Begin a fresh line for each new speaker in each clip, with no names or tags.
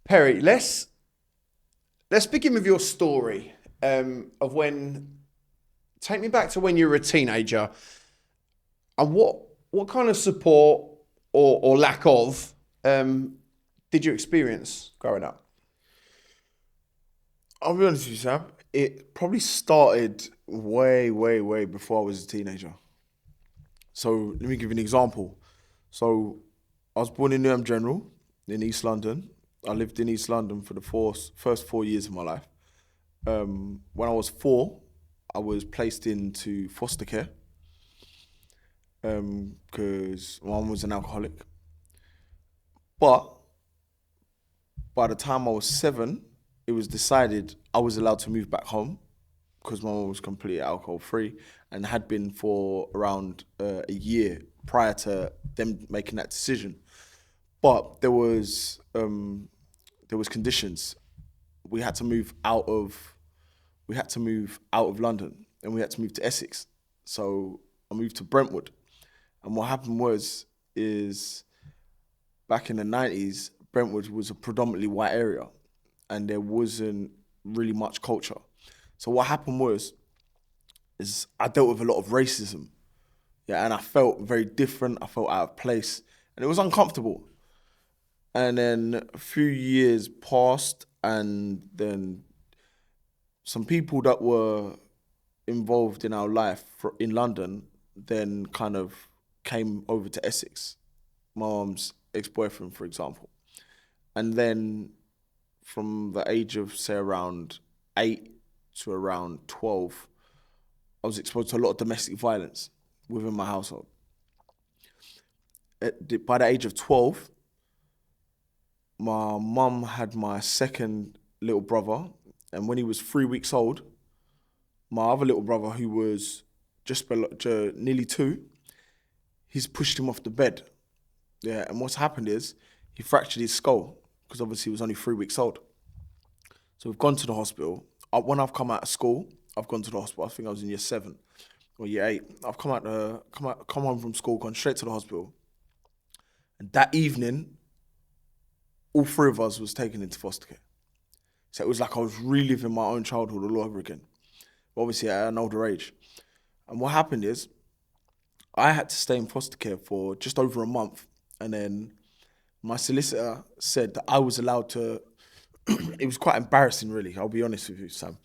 Perry, let's begin with your story of when. Take me back to when you were a teenager, and what kind of support or lack of did you experience growing up?
I'll be honest with you, Sam. It probably started way, way, way before I was a teenager. So let me give you an example. So I was born in Newham General in East London. I lived in East London for the first 4 years of my life. When I was 4, I was placed into foster care because my mum was an alcoholic. But by the time I was 7, it was decided I was allowed to move back home because my mum was completely alcohol free and had been for around a year prior to them making that decision. But there was conditions. We had to move out of London and we had to move to Essex. So I moved to Brentwood. And what happened is back in the 90s, Brentwood was a predominantly white area and there wasn't really much culture. So what happened is I dealt with a lot of racism. Yeah, and I felt very different. I felt out of place and it was uncomfortable. And then a few years passed and then some people that were involved in our life in London then kind of came over to Essex. My mum's ex-boyfriend, for example. And then from the age of, say, around 8 to around 12, I was exposed to a lot of domestic violence within my household. By the age of 12, my mum had my second little brother, and when he was 3 weeks old, my other little brother, who was just nearly 2, he's pushed him off the bed. Yeah, and what's happened is he fractured his skull because obviously he was only 3 weeks old. So we've gone to the hospital. When I've come out of school, I've gone to the hospital. I think I was in year 7 or year 8. I've come home from school, gone straight to the hospital. And that evening, all 3 of us was taken into foster care. So it was like I was reliving my own childhood all over again, but obviously at an older age. And what happened is I had to stay in foster care for just over a month. And then my solicitor said that I was allowed to, it was quite embarrassing really, I'll be honest with you, Sam,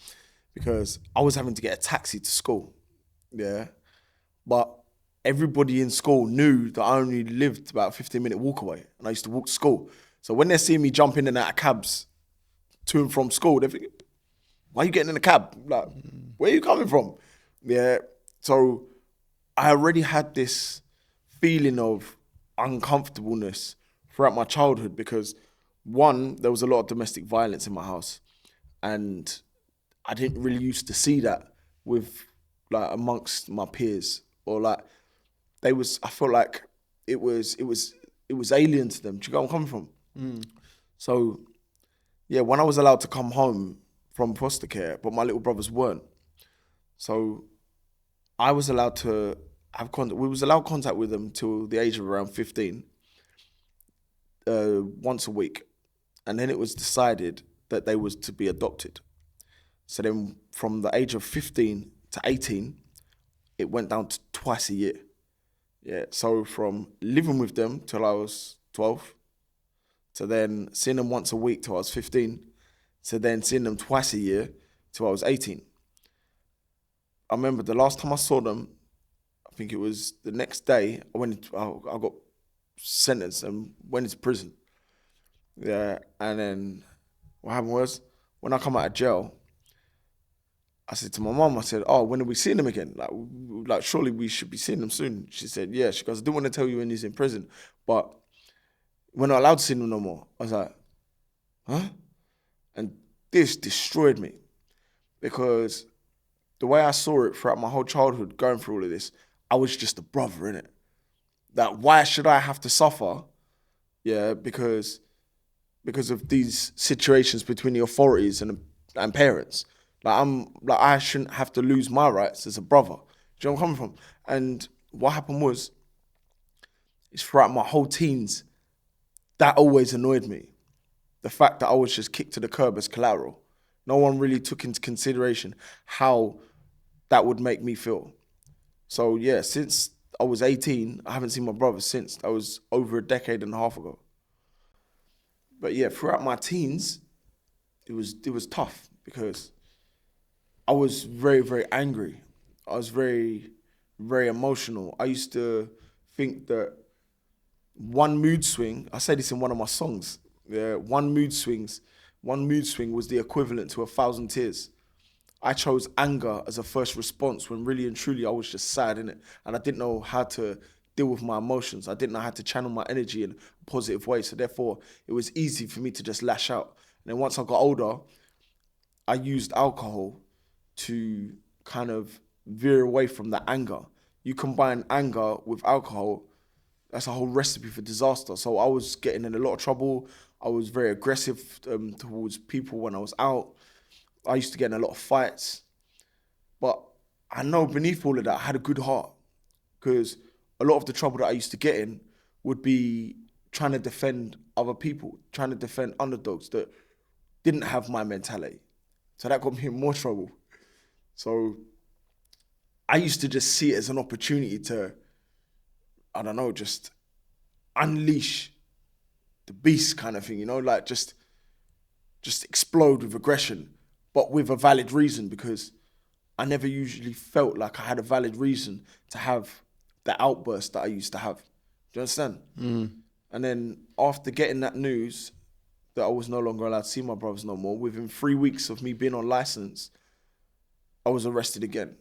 because I was having to get a taxi to school, yeah? But everybody in school knew that I only lived about a 15-minute walk away and I used to walk to school. So when they see me jump in and out of cabs to and from school, they're thinking, why are you getting in a cab? Like, where are you coming from? Yeah, so I already had this feeling of uncomfortableness throughout my childhood because, one, there was a lot of domestic violence in my house and I didn't really used to see that with like amongst my peers or like I felt like it was alien to them. Do you get where I'm coming from? So yeah, when I was allowed to come home from foster care, but my little brothers weren't. So I was allowed to have contact. We was allowed contact with them till the age of around 15, once a week. And then it was decided that they was to be adopted. So then from the age of 15 to 18, it went down to twice a year. Yeah, so from living with them till I was 12, to then seeing them once a week till I was 15, to then seeing them twice a year till I was 18. I remember the last time I saw them, I think it was the next day, I got sentenced and went into prison. Yeah, and then what happened was, when I come out of jail, I said to my mum, I said, oh, when are we seeing them again? Like surely we should be seeing them soon. She said, yeah. She goes, I didn't want to tell you when he's in prison, but we're not allowed to see them no more. I was like, huh? And this destroyed me because the way I saw it throughout my whole childhood going through all of this, I was just a brother, innit? Like, why should I have to suffer? Yeah, because of these situations between the authorities and parents. I shouldn't have to lose my rights as a brother. Do you know where I'm coming from? And what happened was, throughout my whole teens, that always annoyed me. the fact that I was just kicked to the curb as collateral. No one really took into consideration how that would make me feel. So yeah, since I was 18, I haven't seen my brother since. That was over a decade and a half ago. But yeah, throughout my teens, it was tough because I was very, very angry. I was very, very emotional. I used to think that one mood swing, I say this in one of my songs, one mood swing was the equivalent to 1,000 tears. I chose anger as a first response when really and truly I was just sad, innit? And I didn't know how to deal with my emotions. I didn't know how to channel my energy in a positive way. So therefore, it was easy for me to just lash out. And then once I got older, I used alcohol to kind of veer away from that anger. You combine anger with alcohol, that's a whole recipe for disaster. So I was getting in a lot of trouble. I was very aggressive towards people when I was out. I used to get in a lot of fights. But I know beneath all of that, I had a good heart, because a lot of the trouble that I used to get in would be trying to defend other people, trying to defend underdogs that didn't have my mentality. So that got me in more trouble. So I used to just see it as an opportunity to, I don't know, just unleash the beast kind of thing, you know, like just explode with aggression, but with a valid reason, because I never usually felt like I had a valid reason to have the outburst that I used to have. Do you understand? And then after getting that news that I was no longer allowed to see my brothers no more, within 3 weeks of me being on license, I was arrested again.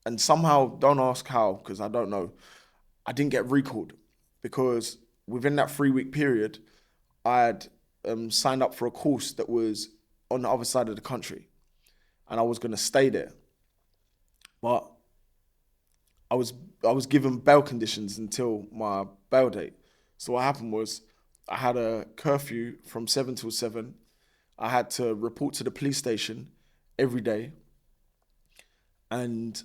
And somehow, don't ask how, because I don't know, I didn't get recalled, because within that 3-week period, I had signed up for a course that was on the other side of the country, and I was going to stay there. But I was given bail conditions until my bail date. So what happened was, I had a curfew from 7 till 7. I had to report to the police station every day. And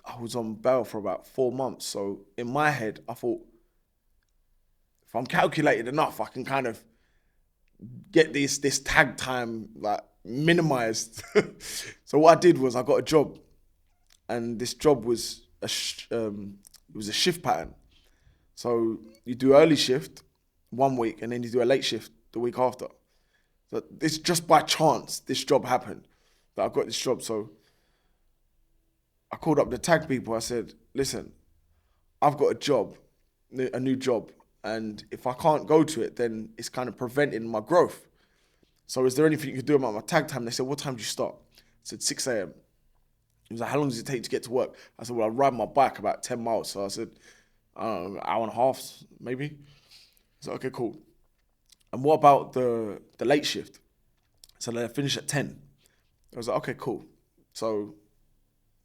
I was on bail for about 4 months. So in my head, I thought, if I'm calculated enough, I can kind of get this tag time like minimized. So what I did was I got a job, and this job was it was a shift pattern. So you do early shift 1 week, and then you do a late shift the week after. So this, just by chance, this job happened, that I got this job. So I called up the tag people. I said, listen, I've got a new job, and if I can't go to it, then it's kind of preventing my growth. So is there anything you could do about my tag time? They said, what time do you start? I said, 6 a.m. He was like, how long does it take to get to work? I said, well, I ride my bike about 10 miles. So I said, I don't know, an hour and a half, maybe. So okay, cool. And what about the late shift? So then I finish at 10. I was like, okay, cool. So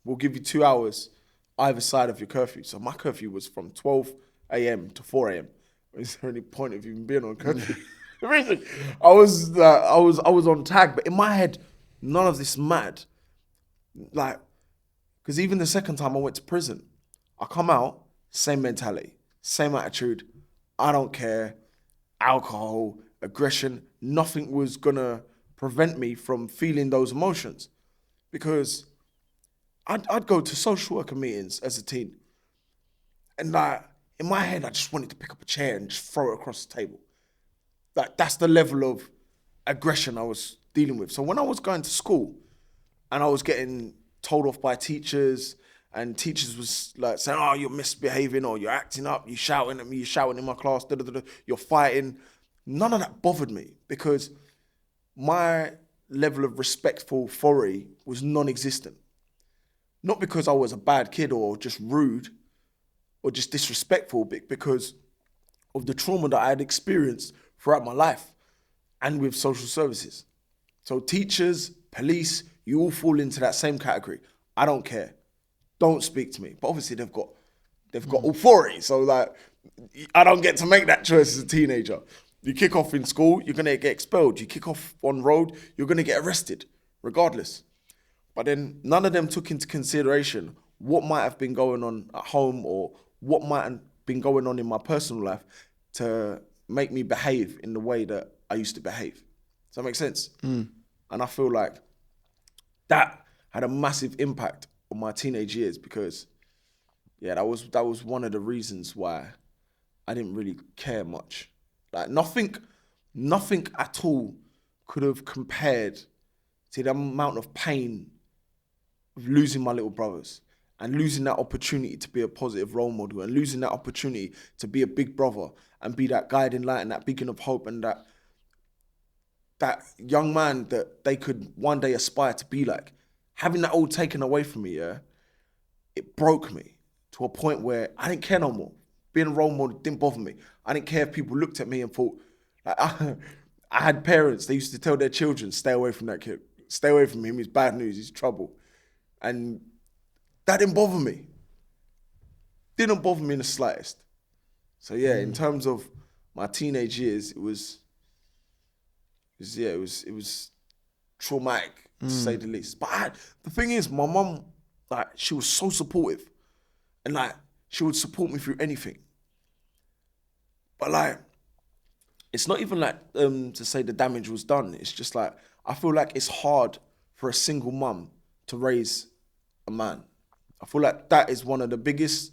we'll give you 2 hours either side of your curfew. So my curfew was from 12 a.m. to 4 a.m. Is there any point of even being on curfew? I was on tag, but in my head, none of this mattered. Like, because even the second time I went to prison, I come out, same mentality, same attitude. I don't care. Alcohol, aggression, nothing was gonna prevent me from feeling those emotions, because I'd go to social worker meetings as a teen, and like in my head, I just wanted to pick up a chair and just throw it across the table. Like, that's the level of aggression I was dealing with. So when I was going to school and I was getting told off by teachers, and teachers was like saying, oh, you're misbehaving, or you're acting up, you're shouting at me, you're shouting in my class, you're fighting. None of that bothered me, because my level of respectful authority was non-existent. Not because I was a bad kid or just rude or just disrespectful, but because of the trauma that I had experienced throughout my life and with social services. So teachers, police, you all fall into that same category. I don't care. Don't speak to me. But obviously they've got authority. So like, I don't get to make that choice as a teenager. You kick off in school, you're gonna get expelled. You kick off on road, you're gonna get arrested, regardless. But then none of them took into consideration what might have been going on at home, or what might have been going on in my personal life, to make me behave in the way that I used to behave. Does that make sense? And I feel like that had a massive impact on my teenage years because, yeah, that was one of the reasons why I didn't really care much. Like nothing at all could have compared to the amount of pain of losing my little brothers and losing that opportunity to be a positive role model and losing that opportunity to be a big brother and be that guiding light and that beacon of hope and that young man that they could one day aspire to be like. Having that all taken away from me, yeah, it broke me to a point where I didn't care no more. Being a role model didn't bother me. I didn't care if people looked at me and thought, like, I had parents, they used to tell their children, stay away from that kid. Stay away from him, he's bad news, he's trouble. And that didn't bother me. Didn't bother me in the slightest. So yeah, in terms of my teenage years, it was traumatic to say the least. But the thing is, my mum, like, she was so supportive, and like she would support me through anything. But like, it's not even like to say the damage was done. It's just like I feel like it's hard for a single mum to raise a man. I feel like that is one of the biggest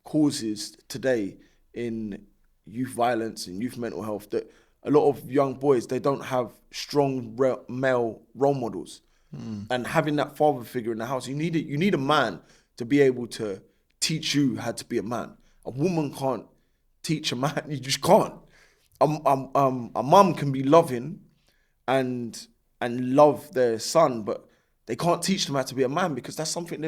causes today in youth violence and youth mental health, that a lot of young boys, they don't have strong male role models. And having that father figure in the house, you need a man to be able to teach you how to be a man. A woman can't teach a man, you just can't. A mum can be loving and love their son, but they can't teach them how to be a man because that's something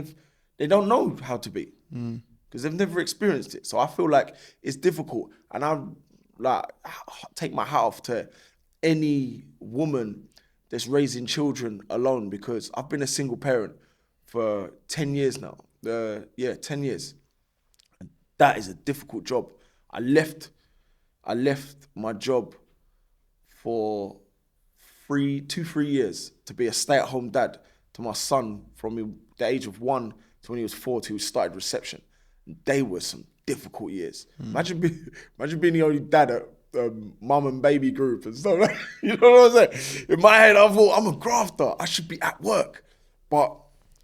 they don't know how to be because they've never experienced it. So I feel like it's difficult, and I like take my hat off to any woman that's raising children alone, because I've been a single parent for 10 years now. 10 years. And that is a difficult job. I left my job for 3 years to be a stay-at-home dad to my son from the age of 1 to when he was 4 till he started reception. And they were some difficult years. Imagine being the only dad at mum and baby group and stuff. You know what I'm saying? In my head, I thought, I'm a grafter. I should be at work. But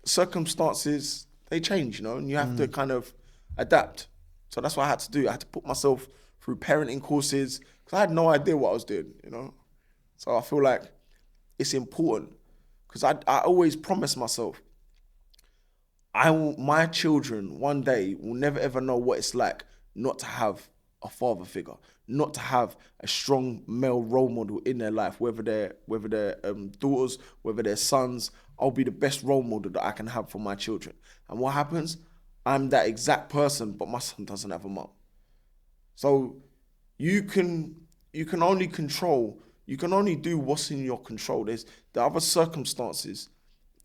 circumstances, they change, and you have to kind of adapt. So that's what I had to do. I had to put myself through parenting courses because I had no idea what I was doing, So I feel like it's important because I always promise myself, my children one day will never ever know what it's like not to have a father figure, not to have a strong male role model in their life, whether they're daughters, whether they're sons. I'll be the best role model that I can have for my children. And what happens? I'm that exact person, but my son doesn't have a mom. So you can only do what's in your control. The other circumstances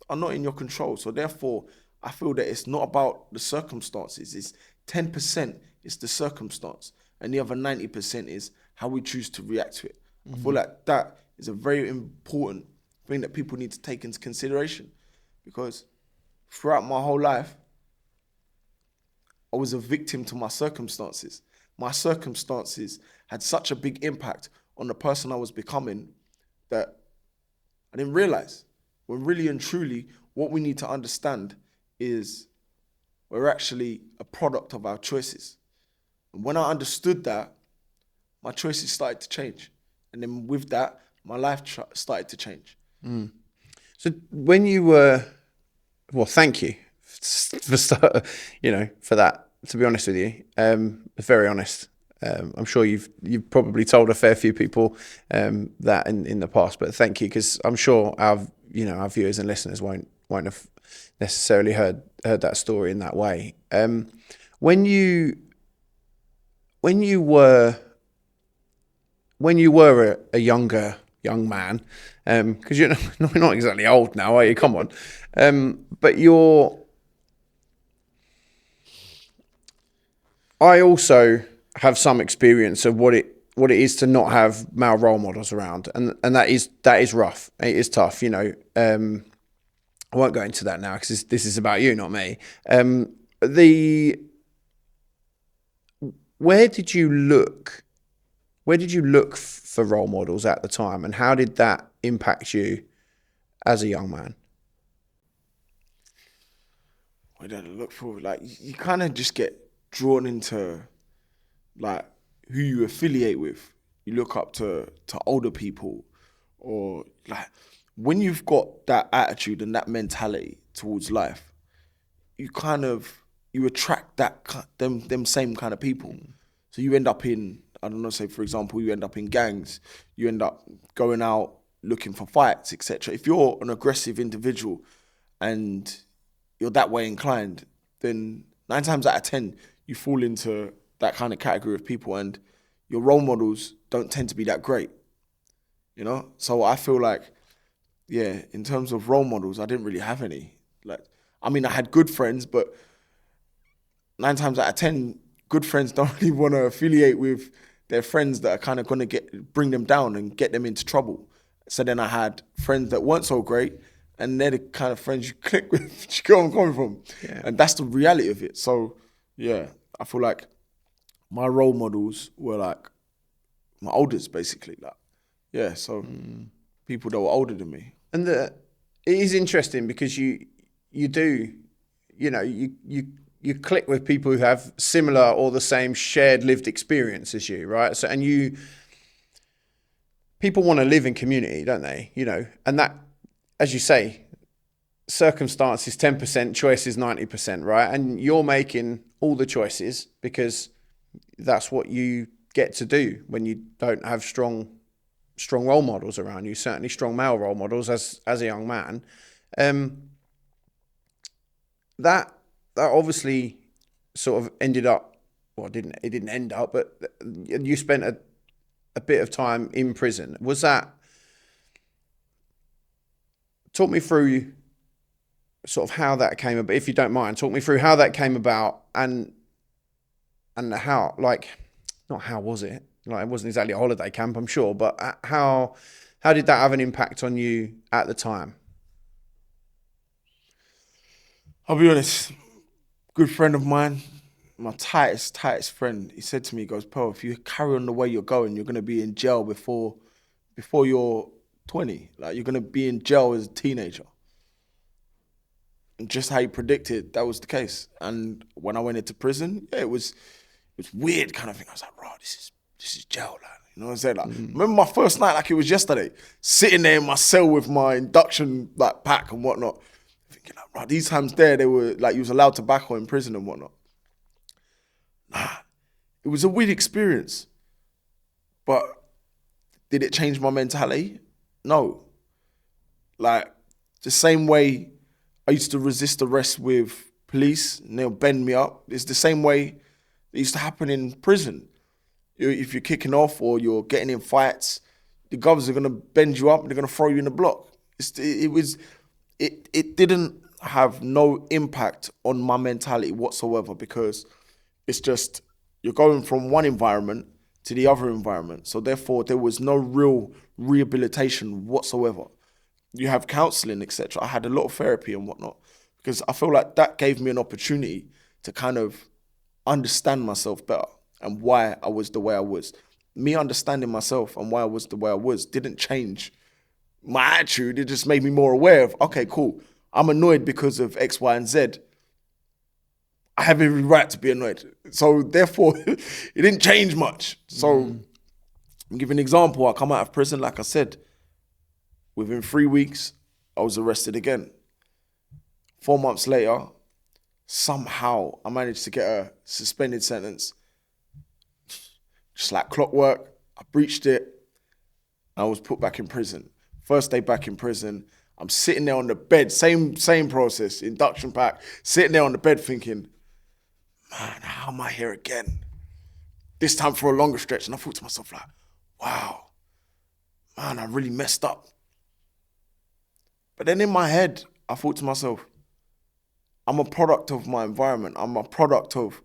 are not in your control. So therefore, I feel that it's not about the circumstances. It's 10% is the circumstance, and the other 90% is how we choose to react to it. I feel like that is a very important thing that people need to take into consideration, because throughout my whole life, I was a victim to my circumstances. My circumstances had such a big impact on the person I was becoming that I didn't realize. When really and truly, what we need to understand is we're actually a product of our choices. And when I understood that, my choices started to change. And then with that, my life started to change.
So when you were, well, thank you for that, to be honest with you. Very honest. I'm sure you've probably told a fair few people that in the past, but thank you, because I'm sure our viewers and listeners won't have necessarily heard that story in that way. When you were a young man, because you're not exactly old now, are you? Come on, but I also have some experience of what it is to not have male role models around, and that is rough. It is tough, I won't go into that now because this is about you, not me. Where did you look where did you look for role models at the time, and how did that impact you as a young man?
Where did I look for? Like, you kind of just get drawn into like who you affiliate with. You look up to older people, or like when you've got that attitude and that mentality towards life, you attract them same kind of people. So you end up in, I don't know, say for example, you end up in gangs, you end up going out looking for fights, etc. If you're an aggressive individual and you're that way inclined, then 9 times out of 10 you fall into that kind of category of people, and your role models don't tend to be that great, you know. So I feel like, yeah, in terms of role models, I didn't really have any. Like, I mean, I had good friends, but 9 times out of 10, good friends don't really want to affiliate with their friends that are kind of going to bring them down and get them into trouble. So then I had friends that weren't so great, and they're the kind of friends you click with. You get where I'm coming from?
Yeah.
And that's the reality of it. So, yeah, I feel like my role models were like my elders, basically. Like, yeah, so people that were older than me.
And it is interesting because you do, you click with people who have similar or the same shared lived experience as you, right? So, and people want to live in community, don't they? And that, as you say, circumstance is 10%, choice is 90%, right? And you're making all the choices because that's what you get to do when you don't have strong role models around you, certainly strong male role models as a young man. That obviously sort of ended up, well, it didn't end up, but you spent a bit of time in prison. Was that, talk me through sort of how that came about, if you don't mind, talk me through how that came about and how, like, not how was it? Like, it wasn't exactly a holiday camp, I'm sure, but how did that have an impact on you at the time?
I'll be honest, good friend of mine, my tightest friend, he said to me, he goes, Pearl, if you carry on the way you're going, you're going to be in jail before you're 20. Like, you're going to be in jail as a teenager. And just how he predicted, that was the case. And when I went into prison, yeah, it was weird kind of thing. I was like, bro, this is jail, like. You know what I'm saying? Like, remember my first night like it was yesterday, sitting there in my cell with my induction like pack and whatnot, thinking like, bro, these times there, they were like, you was allowed tobacco in prison and whatnot. Nah, it was a weird experience. But did it change my mentality? No. Like, the same way I used to resist arrest with police and they'll bend me up, it's the same way it used to happen in prison. If you're kicking off or you're getting in fights, the governors are going to bend you up and they're going to throw you in the block. It didn't have no impact on my mentality whatsoever, because it's just, you're going from one environment to the other environment. So therefore, there was no real rehabilitation whatsoever. You have counselling, etc. I had a lot of therapy and whatnot, because I feel like that gave me an opportunity to kind of understand myself better and why I was the way I was. Me understanding myself and why I was the way I was didn't change my attitude. It just made me more aware of, okay, cool, I'm annoyed because of X, Y, and Z. I have every right to be annoyed. So therefore, it didn't change much. So I'll give an example. I come out of prison, like I said, within 3 weeks, I was arrested again. 4 months later, somehow I managed to get a suspended sentence. Just like clockwork, I breached it. I was put back in prison. First day back in prison, I'm sitting there on the bed, same process, induction pack, sitting there on the bed thinking, man, how am I here again? This time for a longer stretch. And I thought to myself, like, wow, man, I really messed up. But then in my head, I thought to myself, I'm a product of my environment. I'm a product of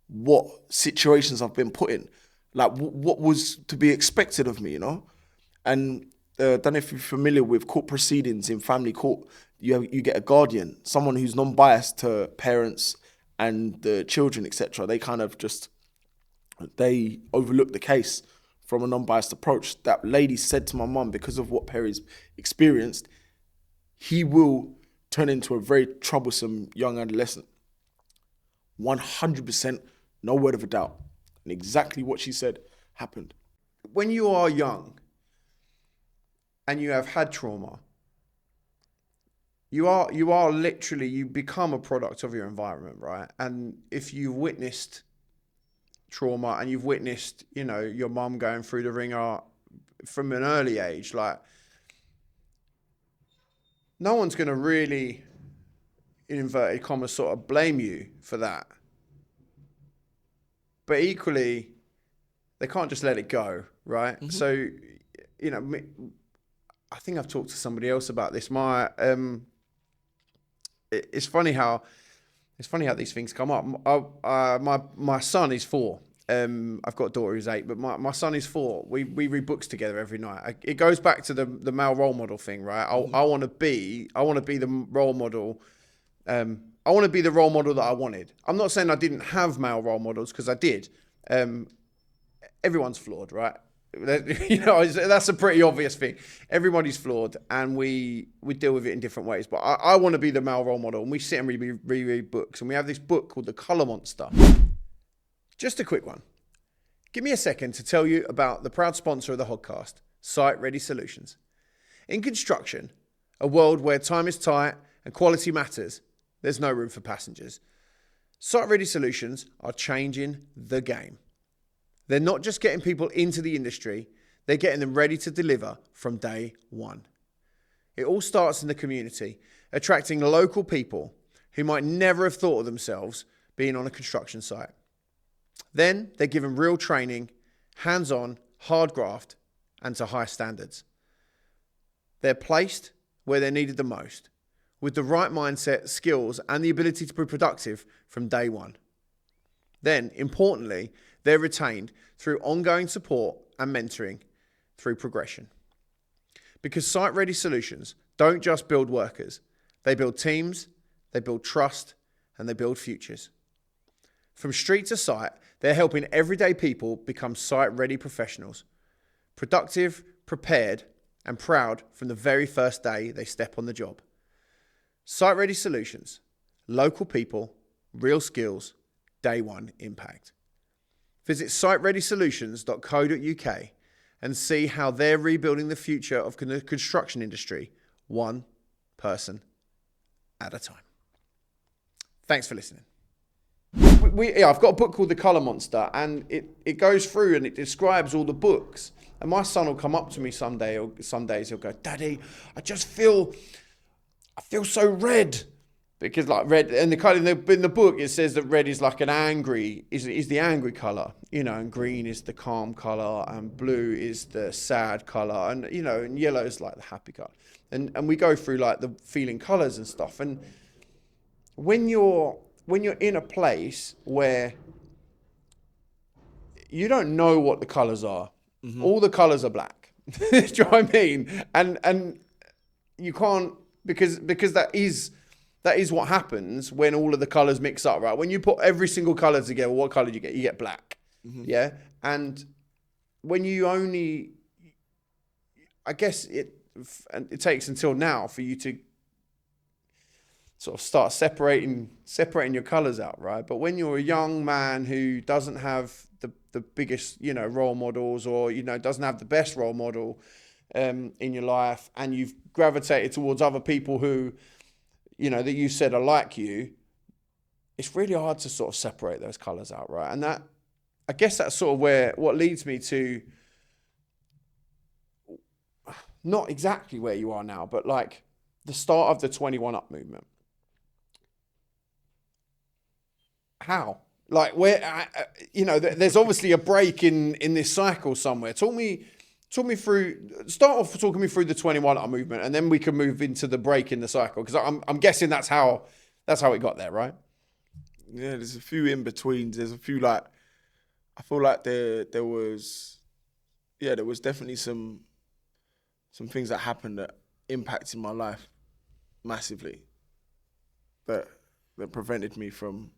what situations I've been put in. Like, what was to be expected of me, you know? And I don't know if you're familiar with court proceedings in family court. You get a guardian, someone who's non-biased to parents and the children, etc. They kind of just, they overlook the case from a non-biased approach. That lady said to my mum, because of what Perry's experienced, he will turn into a very troublesome young adolescent. 100%, no word of a doubt. And exactly what she said happened.
When you are young and you have had trauma, you are literally, you become a product of your environment, right? And if you've witnessed trauma and you've witnessed, your mum going through the ringer from an early age, like, no one's going to really, in inverted commas, sort of blame you for that. But equally, they can't just let it go, right? Mm-hmm. So, I think I've talked to somebody else about this. It's funny how these things come up. My son is 4. I've got a daughter who's 8, but my son is 4. We read books together every night. It goes back to the male role model thing, right? I want to be the role model. I want to be the role model that I wanted. I'm not saying I didn't have male role models, because I did. Everyone's flawed, right? That's a pretty obvious thing. Everybody's flawed, and we deal with it in different ways. But I want to be the male role model, and we sit and reread books. And we have this book called The Colour Monster. Just a quick one. Give me a second to tell you about the proud sponsor of the Hodcast, Site Ready Solutions. In construction, a world where time is tight and quality matters, there's no room for passengers. Site Ready Solutions are changing the game. They're not just getting people into the industry, they're getting them ready to deliver from day one. It all starts in the community, attracting local people who might never have thought of themselves being on a construction site. Then they're given real training, hands-on, hard graft, and to high standards. They're placed where they're needed the most, with the right mindset, skills, and the ability to be productive from day one. Then, importantly, they're retained through ongoing support and mentoring through progression. Because Site Ready Solutions don't just build workers, they build teams, they build trust, and they build futures. From street to site, they're helping everyday people become site-ready professionals, productive, prepared, and proud from the very first day they step on the job. Site Ready Solutions, local people, real skills, day one impact. Visit sitereadysolutions.co.uk and see how they're rebuilding the future of the construction industry, one person at a time. Thanks for listening. I've got a book called The Colour Monster, and it goes through and it describes all the books. And my son will come up to me some days he'll go, "Daddy, I feel so red." Because like red, and the colour in the book, it says that red is like is the angry colour, and green is the calm colour, and blue is the sad colour, and and yellow is like the happy colour. And we go through like the feeling colours and stuff. And when you're in a place where you don't know what the colours are, all the colours are black. Do you know what I mean? And you can't, because that is what happens when all of the colours mix up, right? When you put every single colour together, what colour do you get? You get black. Yeah? And when you only, I guess it takes until now for you to sort of start separating your colours out, right? But when you're a young man who doesn't have the biggest, role models, or, doesn't have the best role model in your life, and you've gravitated towards other people who, that you said are like you, it's really hard to sort of separate those colours out, right? And that, I guess that's sort of what leads me to not exactly where you are now, but like the start of the 21 Up movement. How? Like where, there's obviously a break in this cycle somewhere. Talk me through, start off talking me through the 21 Up movement, and then we can move into the break in the cycle, because I'm guessing that's how it got there, right?
Yeah, there's a few in betweens. There's a few I feel like there was definitely some things that happened that impacted my life massively, that prevented me from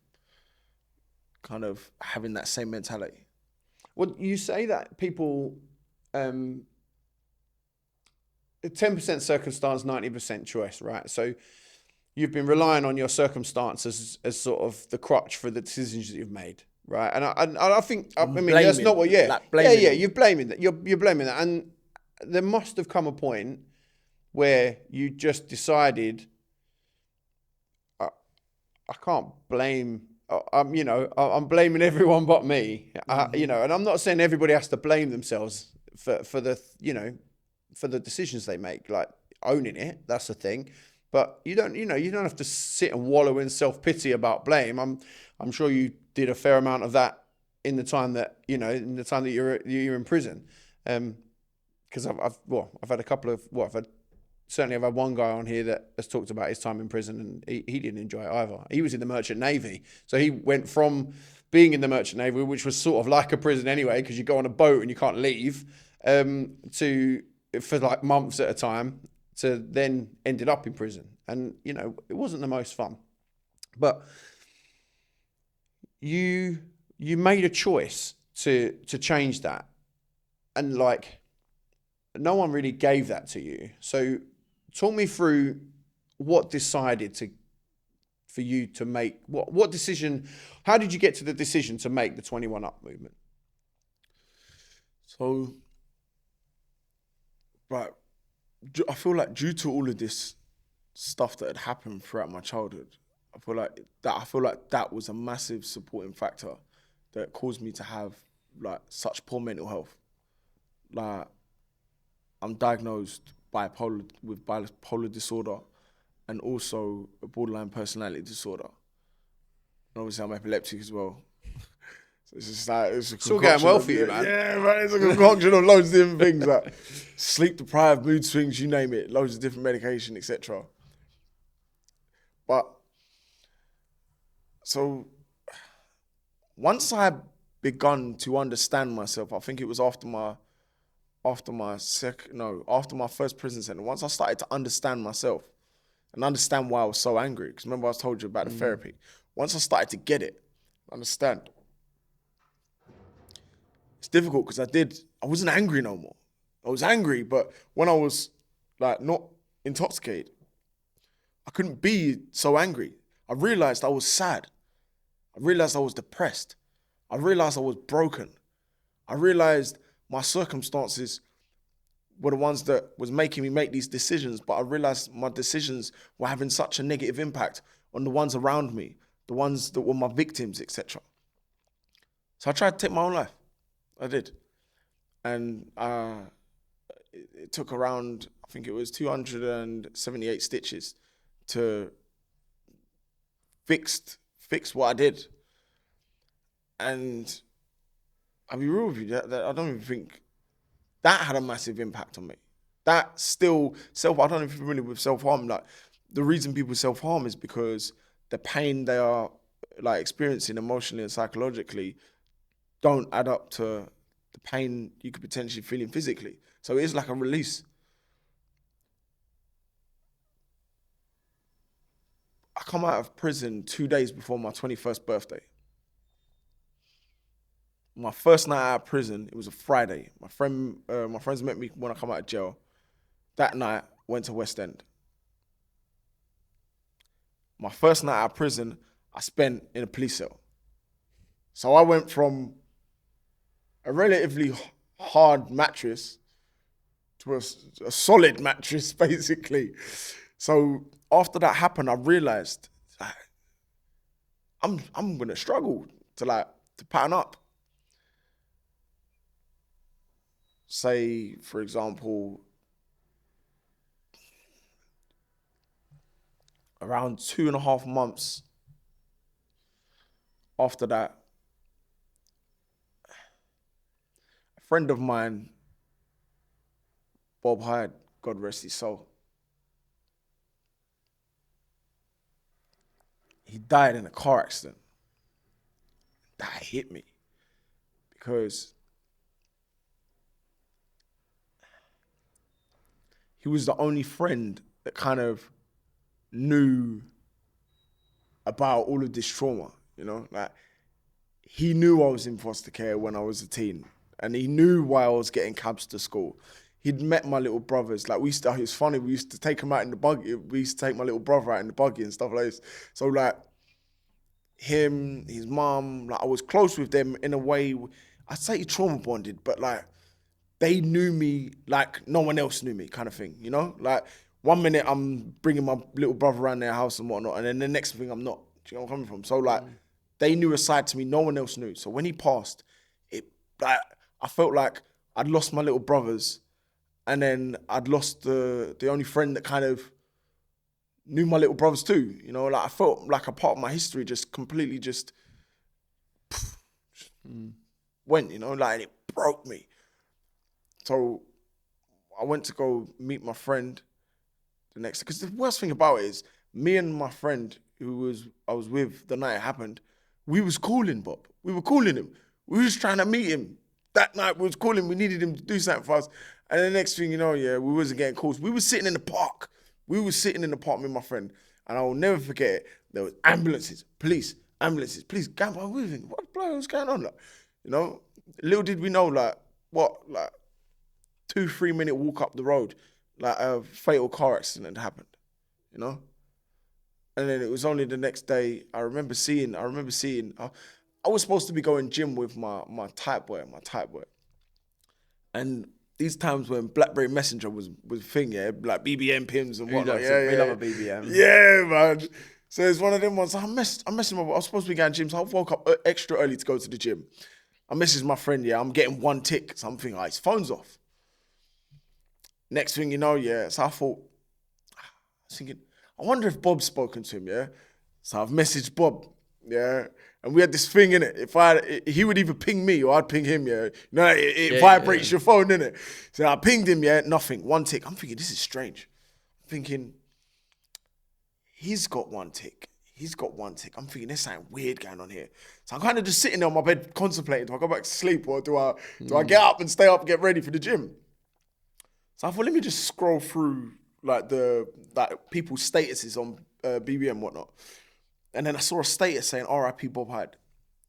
kind of having that same mentality.
Well, you say that people, 10% circumstance, 90% choice, right? So you've been relying on your circumstances as sort of the crutch for the decisions that you've made, right? And I think, I mean, that's not what,
blaming
yeah,
them.
you're blaming that. You're blaming that. And there must have come a point where you just decided, I can't blame. I'm blaming everyone but me. And I'm not saying everybody has to blame themselves for the decisions they make. Like owning it, that's the thing. But you don't have to sit and wallow in self-pity about blame. I'm sure you did a fair amount of that in the time that you're in prison. Because I've had a couple of certainly I've had one guy on here that has talked about his time in prison, and he didn't enjoy it either. He was in the Merchant Navy. So he went from being in the Merchant Navy, which was sort of like a prison anyway, because you go on a boat and you can't leave, for like months at a time, to then ended up in prison. And, it wasn't the most fun. But you made a choice to change that. And like, no one really gave that to you. So talk me through what decided for you to make what decision. How did you get to the decision to make the 21 Up movement?
So, right, I feel like due to all of this stuff that had happened throughout my childhood, I feel like that was a massive supporting factor that caused me to have like such poor mental health. Like, I'm diagnosed with bipolar disorder and also a borderline personality disorder. And obviously I'm epileptic as well. So it's just like, it's
all going well for you, man.
Yeah, man, it's a concoction of loads of different things, like sleep deprived, mood swings, you name it, loads of different medication, etc. But so once I begun to understand myself, I think it was after my first prison sentence, once I started to understand myself and understand why I was so angry, because remember I told you about the therapy. Once I started to get it, understand, it's difficult because I wasn't angry no more. I was angry, but when I was like not intoxicated, I couldn't be so angry. I realized I was sad. I realized I was depressed. I realized I was broken. I realized my circumstances were the ones that was making me make these decisions, but I realized my decisions were having such a negative impact on the ones around me, the ones that were my victims, etc. So I tried to take my own life. I did. And it took around, I think it was 278 stitches to fix what I did. And I'll be real with you, that I don't even think that had a massive impact on me. That still, I don't know if you're familiar with self-harm. Like, the reason people self-harm is because the pain they are like experiencing emotionally and psychologically don't add up to the pain you could potentially feel physically. So it is like a release. I come out of prison 2 days before my 21st birthday. My first night out of prison, it was a Friday. My friends met me when I come out of jail. That night, went to West End. My first night out of prison, I spent in a police cell. So I went from a relatively hard mattress to a solid mattress, basically. So after that happened, I realized I'm gonna struggle to pattern up. Say, for example, around 2.5 months after that, a friend of mine, Bob Hyde, God rest his soul, he died in a car accident. That hit me because he was the only friend that kind of knew about all of this trauma, like he knew I was in foster care when I was a teen, and he knew why I was getting cabs to school. He'd met my little brothers. Like, it was funny, we used to take him out in the buggy. We used to take my little brother out in the buggy and stuff like this. So, like, him, his mum, like, I was close with them in a way, I'd say trauma bonded, but, like, they knew me like no one else knew me, kind of thing, you know? Like, one minute I'm bringing my little brother around their house and whatnot, and then the next thing I'm not. Do you know where I'm coming from? So, like, they knew a side to me no one else knew. So when he passed, I felt like I'd lost my little brothers, and then I'd lost the only friend that kind of knew my little brothers too. You know, like, I felt like a part of my history just completely went, you know, like, and it broke me. So I went to go meet my friend the next, because the worst thing about it is, me and my friend I was with the night it happened, we was calling Bob. We were calling him. We was trying to meet him. That night we was calling, we needed him to do something for us. And the next thing you know, we wasn't getting calls. We was sitting in the park. We was sitting in the park with my friend. And I will never forget it. There was ambulances, police. Gamble, we thinking, what the hell's going on? Like, you know, little did we know, like, 2-3 minute walk up the road, like, a fatal car accident happened, you know? And then it was only the next day, I remember seeing, I was supposed to be going gym with my type boy. And these times when BlackBerry Messenger was a thing, like BBM pins and whatnot.
We love a BBM.
Yeah, man. So it's one of them ones. I'm messing up. I was supposed to be going gym, so I woke up extra early to go to the gym. I messaged my friend, I'm getting one tick. So I'm thinking, his phone's off. Next thing you know, so I was thinking, I wonder if Bob's spoken to him, So I've messaged Bob, and we had this thing in it. He would either ping me or I'd ping him, You know, it vibrates your phone, innit? So I pinged him, nothing, one tick. I'm thinking, this is strange. I'm thinking, he's got one tick. I'm thinking, there's something weird going on here. So I'm kind of just sitting there on my bed contemplating, do I go back to sleep or do I get up and stay up and get ready for the gym? So I thought, let me just scroll through like people's statuses on BBM and whatnot. And then I saw a status saying RIP Bob Hyde.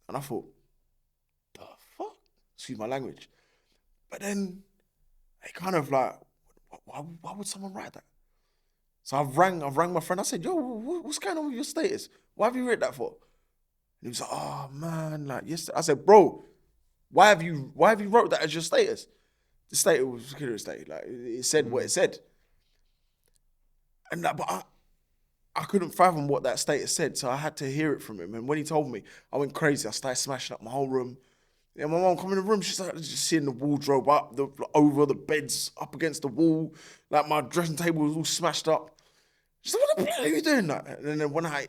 And I thought, the fuck? Excuse my language. But then it kind of like, why would someone write that? So I've rang my friend. I said, yo, what's going on with your status? Why have you written that for? And he was like, oh man, like yesterday. I said, bro, why have you wrote that as your status? The status was a security state. Like, it said what it said. And but I couldn't fathom what that status said, so I had to hear it from him. And when he told me, I went crazy. I started smashing up my whole room. Yeah, my mom come in the room, she's like just seeing the wardrobe up, over the beds up against the wall. Like, my dressing table was all smashed up. She's like, what the hell are you doing? Like, and then when I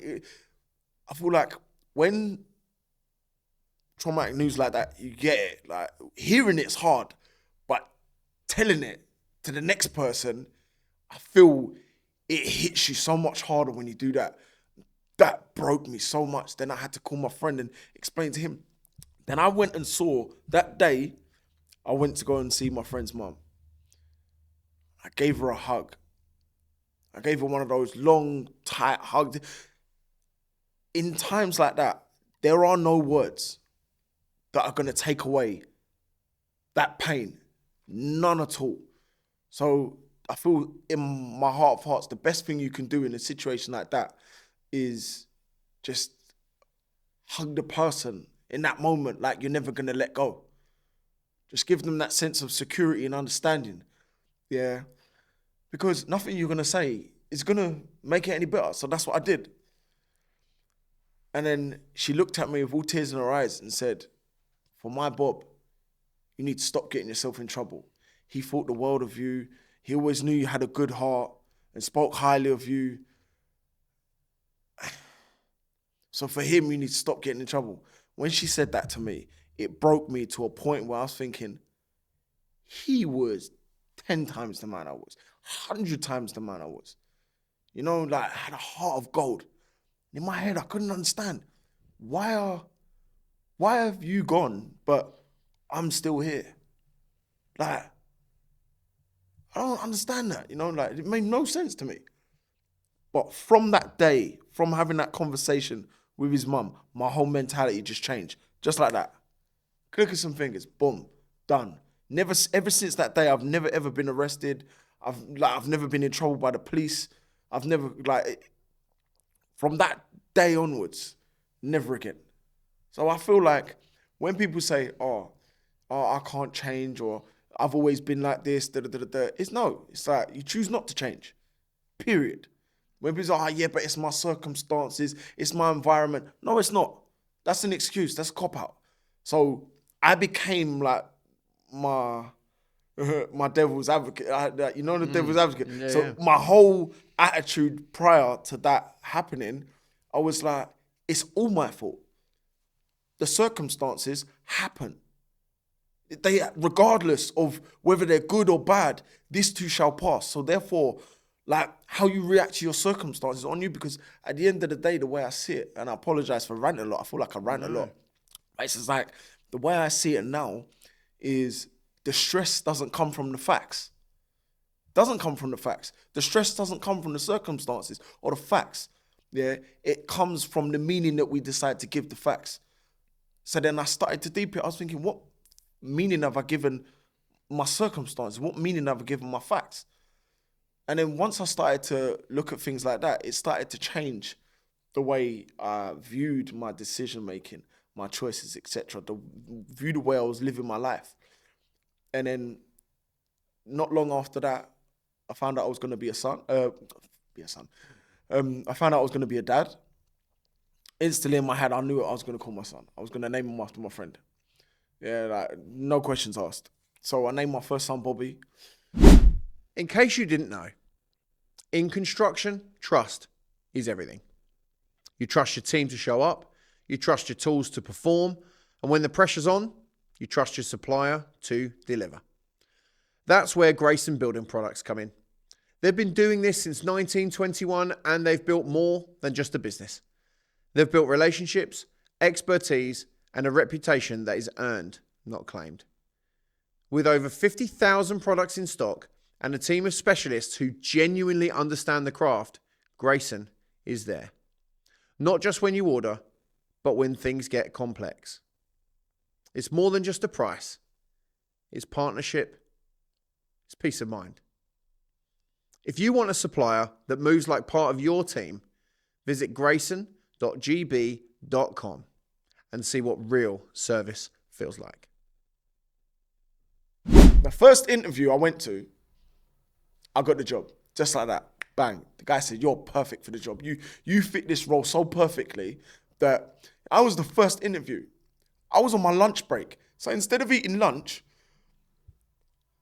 feel like when traumatic news like that, you get it. Like, hearing it's hard, but telling it to the next person, I feel it hits you so much harder when you do that. That broke me so much. Then I had to call my friend and explain to him. Then I went and saw, that day, I went to go and see my friend's mum. I gave her a hug. I gave her one of those long, tight hugs. In times like that, there are no words that are going to take away that pain. None at all. So I feel in my heart of hearts, the best thing you can do in a situation like that is just hug the person in that moment like you're never going to let go. Just give them that sense of security and understanding. Yeah. Because nothing you're going to say is going to make it any better. So that's what I did. And then she looked at me with all tears in her eyes and said, for my Bob, you need to stop getting yourself in trouble. He thought the world of you. He always knew you had a good heart and spoke highly of you. So for him, you need to stop getting in trouble. When she said that to me, it broke me to a point where I was thinking, he was 10 times the man I was, 100 times the man I was. You know, like, I had a heart of gold. In my head, I couldn't understand. Why have you gone, but I'm still here? Like, I don't understand that, you know, like, it made no sense to me. But from that day, from having that conversation with his mum, my whole mentality just changed. Just like that. Click of some fingers, boom, done. Never, ever since that day, I've never ever been arrested. I've never been in trouble by the police. I've never from that day onwards, never again. So I feel like when people say, "Oh, I can't change," or "I've always been like this," it's like you choose not to change. Period. When people say, "Oh yeah, but it's my circumstances, it's my environment," no, it's not. That's an excuse. That's a cop out. So I became like my devil's advocate. The devil's advocate.
Yeah,
So
yeah.
my whole attitude prior to that happening, I was like, it's all my fault. The circumstances happen. They, regardless of whether they're good or bad, this too shall pass. So therefore, like how you react to your circumstances on you, because at the end of the day, the way I see it, and I apologize for ranting a lot. I feel like I rant a lot. But it's just like the way I see it now is the stress doesn't come from the facts. Doesn't come from the facts. The stress doesn't come from the circumstances or the facts. Yeah, it comes from the meaning that we decide to give the facts. So then I started to deep it. I was thinking, what meaning have I given my circumstances? What meaning have I given my facts? And then once I started to look at things like that, it started to change the way I viewed my decision making, my choices, etc. View the way I was living my life. And then not long after that, I found out I was going to be a son. I found out I was going to be a dad. Instantly in my head, I knew what I was going to call my son. I was going to name him after my friend. Yeah, like no questions asked. So I named my first son Bobby.
In case you didn't know, in construction, trust is everything. You trust your team to show up, you trust your tools to perform, and when the pressure's on, you trust your supplier to deliver. That's where Grayson Building Products come in. They've been doing this since 1921, and they've built more than just a business. They've built relationships, expertise, and a reputation that is earned, not claimed. With over 50,000 products in stock and a team of specialists who genuinely understand the craft, Grayson is there. Not just when you order, but when things get complex. It's more than just a price. It's partnership. It's peace of mind. If you want a supplier that moves like part of your team, visit grayson.gb.com and see what real service feels like.
The first interview I went to, I got the job. Just like that. Bang. The guy said, "You're perfect for the job. You fit this role so perfectly," that I was the first interview. I was on my lunch break. So instead of eating lunch,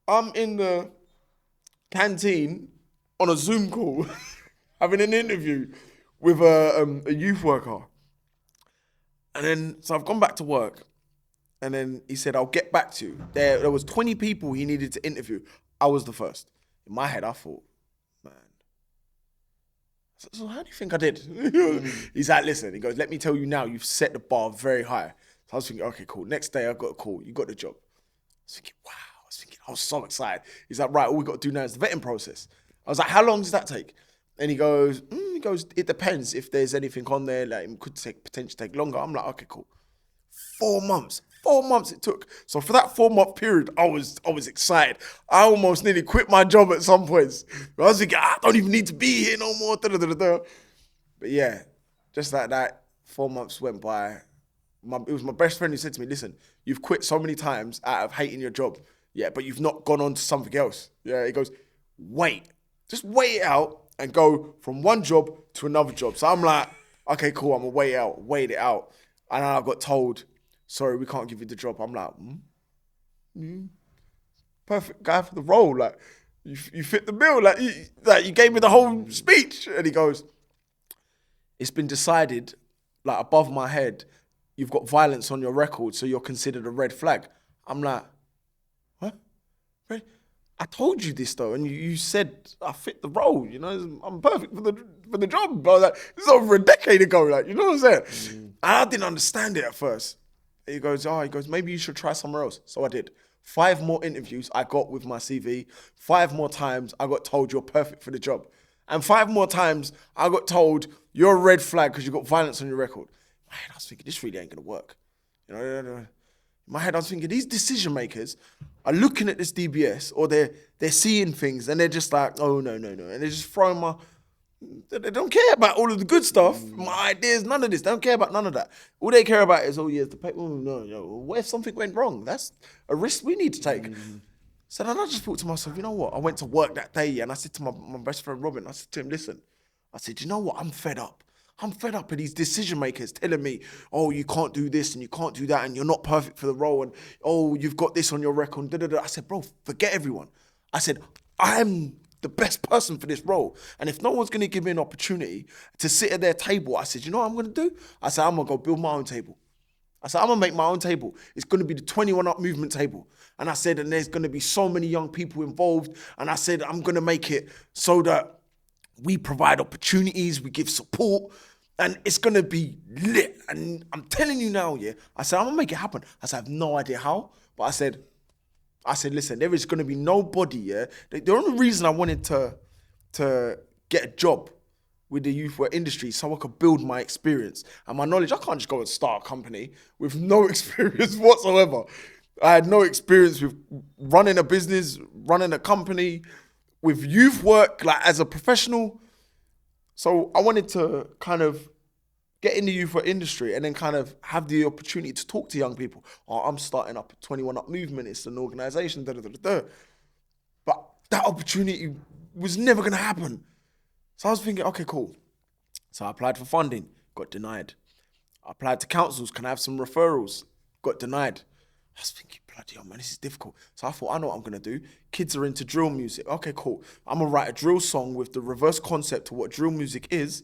I'm in the canteen on a Zoom call having an interview with a youth worker. And then, so I've gone back to work. And then he said, "I'll get back to you." There was 20 people he needed to interview. I was the first. In my head, I thought, man. So how do you think I did? He's like, "Listen," he goes, "let me tell you now, you've set the bar very high." So I was thinking, okay, cool. Next day, I got a call. You got the job. I was thinking, wow. I was so excited. He's like, "Right, all we got to do now is the vetting process." I was like, "How long does that take?" And he goes, "It depends if there's anything on there. Like, it could potentially take longer." I'm like, okay, cool. 4 months. 4 months it took. So for that 4-month period, I was excited. I almost nearly quit my job at some points. I was thinking, I don't even need to be here no more. But yeah, just like that, 4 months went by. It was my best friend who said to me, "Listen, you've quit so many times out of hating your job. Yeah, but you've not gone on to something else." Yeah, he goes, "Wait. Just wait it out and go from one job to another job." So I'm like, okay, cool. I'm going to wait it out. And then I got told, "Sorry, we can't give you the job." I'm like, perfect guy for the role. Like, you fit the bill. Like you gave me the whole speech. And he goes, "It's been decided, like above my head, you've got violence on your record, so you're considered a red flag." I'm like, what? Red? I told you this though, and you said I fit the role. You know, I'm perfect for the job. But like, this is over a decade ago. Like, you know what I'm saying? And I didn't understand it at first. He goes, "Maybe you should try somewhere else." So I did. 5 more interviews I got with my CV. 5 more times I got told you're perfect for the job. And 5 more times I got told you're a red flag because you've got violence on your record. Man, I was thinking, this really ain't going to work. You know, in my head, I was thinking, these decision makers are looking at this DBS, or they're seeing things, and they're just like, oh, no. And they're just throwing they don't care about all of the good stuff, my ideas, none of this. They don't care about none of that. All they care about is, oh, yeah, the paper. Oh, no. What if something went wrong? That's a risk we need to take. So then I just thought to myself, you know what? I went to work that day, and I said to my best friend, Robin, I said to him, listen, I said, you know what? I'm fed up. I'm fed up of these decision makers telling me, oh, you can't do this and you can't do that and you're not perfect for the role and, oh, you've got this on your record. I said, bro, forget everyone. I said, I'm the best person for this role. And if no one's going to give me an opportunity to sit at their table, I said, you know what I'm going to do? I said, I'm going to go build my own table. I said, I'm going to make my own table. It's going to be the 21 Up movement table. And I said, and there's going to be so many young people involved. And I said, I'm going to make it so that we provide opportunities, we give support, and it's going to be lit. And I'm telling you now, yeah, I said, I'm going to make it happen. I said, I have no idea how, but I said, listen, there is going to be nobody, yeah. The only reason I wanted to get a job with the youth work industry so I could build my experience and my knowledge. I can't just go and start a company with no experience whatsoever. I had no experience with running a business, running a company, with youth work, like as a professional. So I wanted to kind of get in the youth work industry and then kind of have the opportunity to talk to young people. Oh, I'm starting up a 21 Up movement. It's an organization, But that opportunity was never going to happen. So I was thinking, okay, cool. So I applied for funding, got denied. I applied to councils, can I have some referrals? Got denied. I was thinking, bloody hell, man, this is difficult. So I thought, I know what I'm going to do. Kids are into drill music. Okay, cool. I'm going to write a drill song with the reverse concept of what drill music is.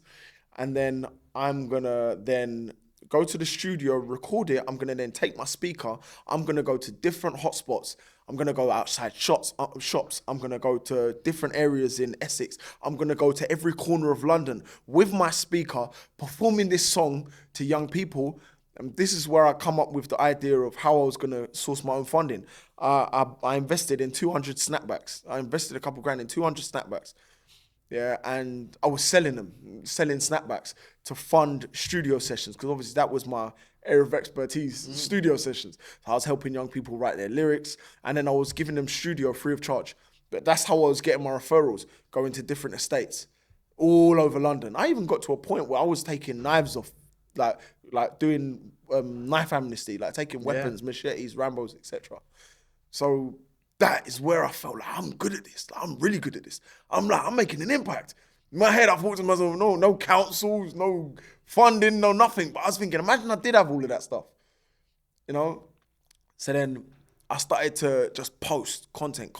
And then I'm going to then go to the studio, record it. I'm going to then take my speaker. I'm going to go to different hotspots. I'm going to go outside shops. I'm going to go to different areas in Essex. I'm going to go to every corner of London with my speaker, performing this song to young people. And this is where I come up with the idea of how I was going to source my own funding. I invested in 200 snapbacks. I invested a couple grand in 200 snapbacks. Yeah, and I was selling snapbacks to fund studio sessions, because obviously that was my area of expertise, studio sessions. So I was helping young people write their lyrics, and then I was giving them studio free of charge. But that's how I was getting my referrals, going to different estates all over London. I even got to a point where I was taking knives off, like doing knife amnesty, like taking weapons, machetes, Rambos, etc. So that is where I felt like I'm good at this. Like, I'm really good at this. I'm making an impact. In my head, I thought to myself, no councils, no funding, no nothing. But I was thinking, imagine I did have all of that stuff, you know? So then I started to just post content.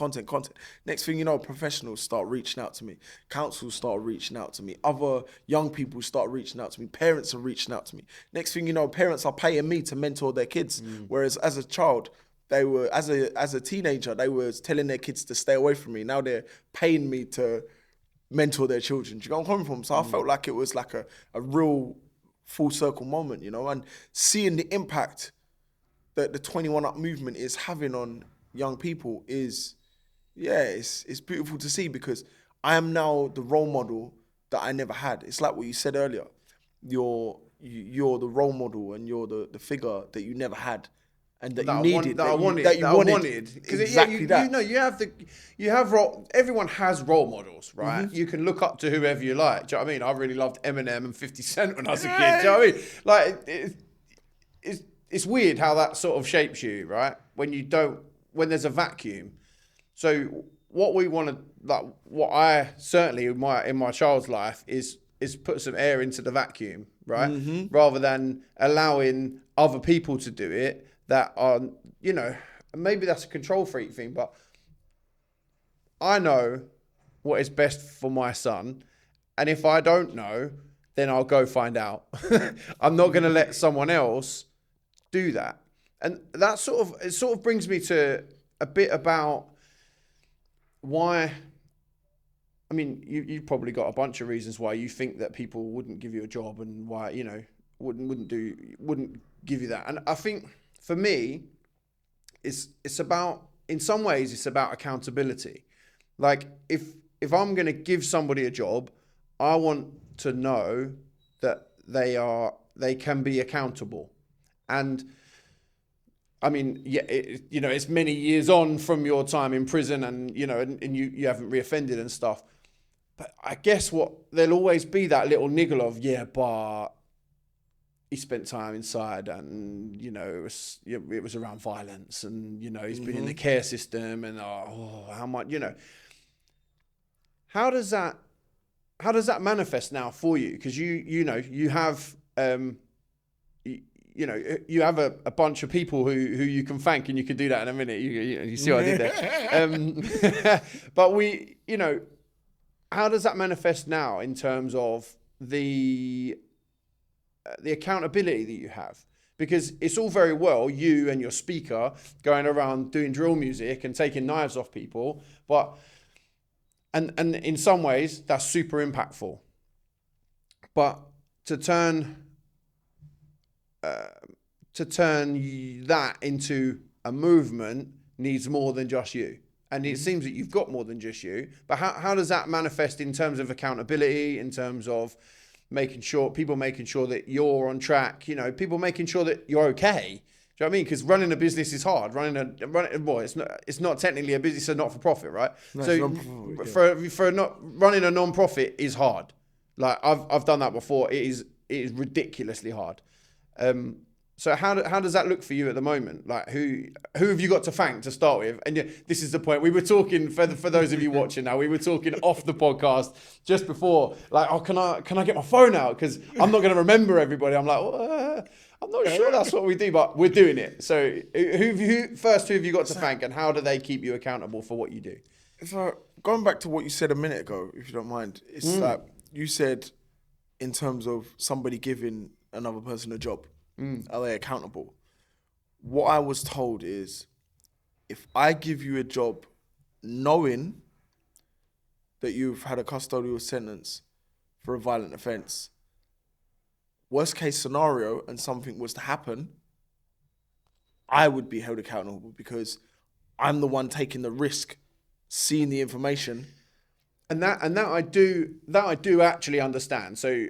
Next thing you know, professionals start reaching out to me. Councils start reaching out to me. Other young people start reaching out to me. Parents are reaching out to me. Next thing you know, parents are paying me to mentor their kids. Whereas as a child, they were, as a teenager, they were telling their kids to stay away from me. Now they're paying me to mentor their children. Do you know where I'm coming from? So I felt like it was like a real full circle moment, you know, and seeing the impact that the 21 Up movement is having on young people is, it's beautiful to see, because I am now the role model that I never had. It's like what you said earlier. You're the role model and you're the figure that you never had. And that you needed, that I wanted.
Because
exactly that.
Everyone has role models, right? You can look up to whoever you like. Do you know what I mean? I really loved Eminem and 50 Cent when I was a kid. Do you know what I mean? Like, it's weird how that sort of shapes you, right? When there's a vacuum. So what we want to, like, what I certainly in my child's life is put some air into the vacuum, right? Rather than allowing other people to do it that are, you know, maybe that's a control freak thing, but I know what is best for my son. And if I don't know, then I'll go find out. I'm not going to let someone else do that. And that sort of brings me to a bit about why. I mean, you've probably got a bunch of reasons why you think that people wouldn't give you a job and why, you know, wouldn't give you that. And I think for me, it's about, in some ways, it's about accountability. Like if I'm going to give somebody a job, I want to know that they can be accountable. And I mean, yeah, it's many years on from your time in prison, and and you haven't reoffended and stuff. But I guess there'll always be that little niggle of, yeah, but he spent time inside, and it was around violence, and he's been in the care system, and how much, how does that manifest now for you? Because you have you have a bunch of people who you can thank, and you can do that in a minute. You see what I did there? But how does that manifest now in terms of the accountability that you have? Because it's all very well you and your speaker going around doing drill music and taking knives off people, but and in some ways that's super impactful. But to turn that into a movement needs more than just you. And it seems that you've got more than just you. But how does that manifest in terms of accountability, in terms of making sure that you're on track, people making sure that you're okay? Do you know what I mean? Because running a business is hard. It's not technically a business, it's a not-for-profit, right?
No,
so for not running a non-profit is hard. Like I've done that before. It is ridiculously hard. So how does that look for you at the moment? Like who have you got to thank to start with? And this is the point. We were talking for those of you watching now. We were talking off the podcast just before. Like, can I get my phone out? Because I'm not going to remember everybody. I'm like, I'm not sure that's what we do, but we're doing it. So who have you got to thank, and how do they keep you accountable for what you do?
So going back to what you said a minute ago, if you don't mind, it's like you said in terms of somebody giving another person a job. Are they accountable? What I was told is, if I give you a job knowing that you've had a custodial sentence for a violent offence, worst case scenario, and something was to happen, I would be held accountable because I'm the one taking the risk, seeing the information.
And that I do actually understand. So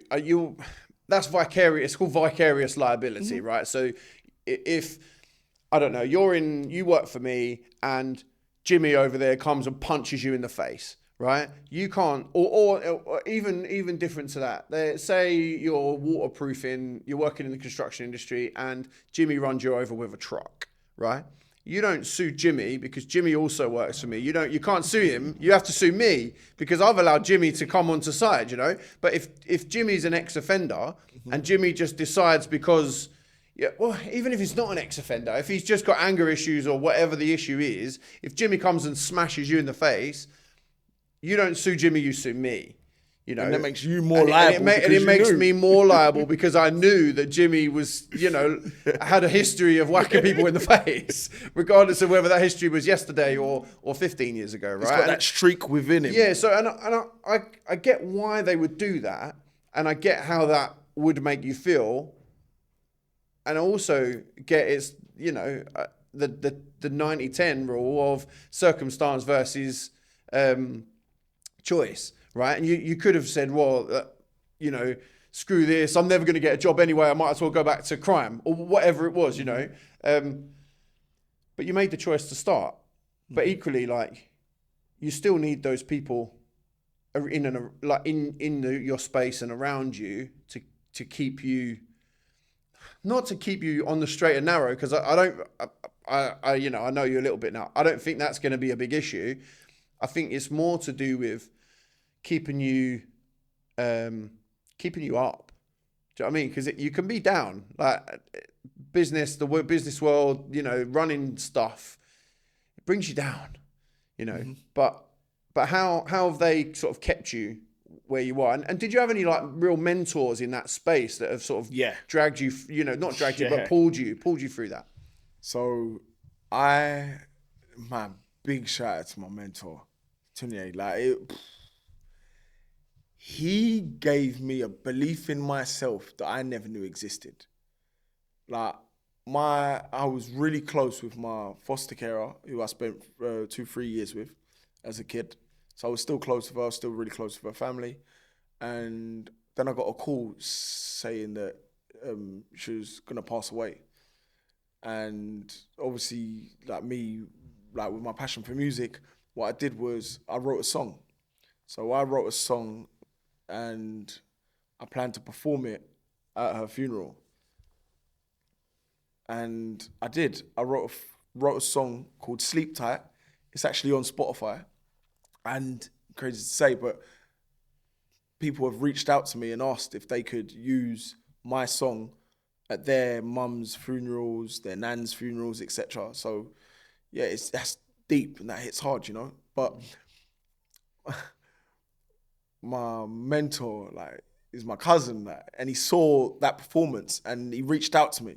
that's vicarious. It's called vicarious liability, right? So if, I don't know, you work for me and Jimmy over there comes and punches you in the face, right? You can't, or even different to that. Say you're waterproofing, you're working in the construction industry, and Jimmy runs you over with a truck, right? You don't sue Jimmy because Jimmy also works for me. You can't sue him. You have to sue me because I've allowed Jimmy to come onto side, But if Jimmy's an ex-offender and Jimmy just decides because, even if he's not an ex-offender, if he's just got anger issues or whatever the issue is, if Jimmy comes and smashes you in the face, you don't sue Jimmy, you sue me.
And that makes you more liable.
And it makes me more liable because I knew that Jimmy was, had a history of whacking people in the face, regardless of whether that history was yesterday or 15 years ago, right?
He's got that streak within him.
Yeah, so I get why they would do that, and I get how that would make you feel, and I also get it's, the 90-10 rule of circumstance versus choice. Right, and you could have said, well, screw this. I'm never going to get a job anyway. I might as well go back to crime or whatever it was, But you made the choice to start. But equally, you still need those people in your space and around you to keep you, not to keep you on the straight and narrow. Because I know you a little bit now. I don't think that's going to be a big issue. I think it's more to do with keeping you up. Do you know what I mean? Because you can be down, like the business world, running stuff, it brings you down, But how have they sort of kept you where you are? And did you have any real mentors in that space that have sort of dragged you, not dragged you, but pulled you through that?
So big shout out to my mentor, Tunye. He gave me a belief in myself that I never knew existed. I was really close with my foster carer, who I spent 2-3 years with as a kid. So I was still close with her. I was still really close with her family. And then I got a call saying that she was going to pass away. And obviously, like me, like with my passion for music, what I did was I wrote a song. So I wrote a song and I planned to perform it at her funeral. And I did. I wrote a song called Sleep Tight. It's actually on Spotify. And crazy to say, but people have reached out to me and asked if they could use my song at their mum's funerals, their nan's funerals, etc. So yeah, that's deep and that hits hard, you know. But my mentor, like, is my cousin, like, and he saw that performance and he reached out to me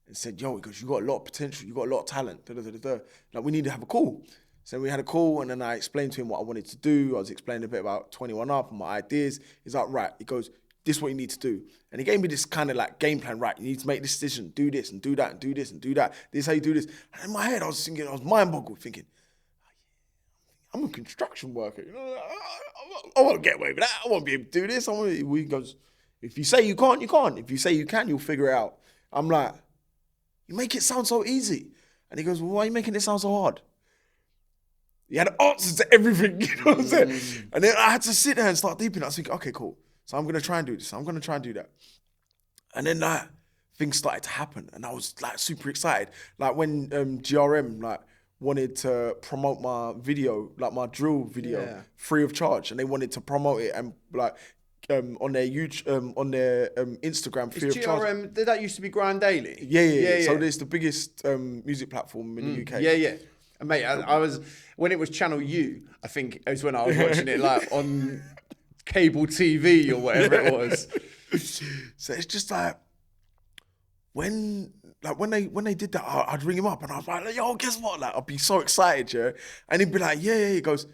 and said, "Yo," he goes, "you got a lot of potential, you got a lot of talent. Da, da, da, da, da. Like, we need to have a call." So we had a call, and then I explained to him what I wanted to do. I was explaining a bit about 21 Up and my ideas. He's like, "Right." He goes, "This is what you need to do." And he gave me this kind of like game plan. Right, you need to make this decision, do this and do that and do this and do that. This is how you do this. And in my head, I was thinking, I was mind boggled, thinking, I'm a construction worker. You know, I won't get away with that. I won't be able to do this. He goes, "If you say you can't, you can't. If you say you can, you'll figure it out." I'm like, "You make it sound so easy." And he goes, "Well, why are you making it sound so hard?" He had answers to everything, you know what I'm saying? And then I had to sit there and start deep in it. I was thinking, okay, cool. So I'm going to try and do this. I'm going to try and do that. And then things started to happen. And I was like super excited. Like when GRM like wanted to promote my video, like my drill video, free of charge. And they wanted to promote it and like on their YouTube, on their Instagram, free of charge.
GRM, did that used to be Grind Daily?
Yeah. So it's the biggest music platform in the UK.
Yeah. And mate, I was, when it was Channel U, I think it was when I was watching it like on cable TV or whatever it was.
So it's just like when they did that, I'd ring him up and I was like, "Yo, guess what?" Like, I'd be so excited, yeah. And he'd be like, "Yeah." He goes,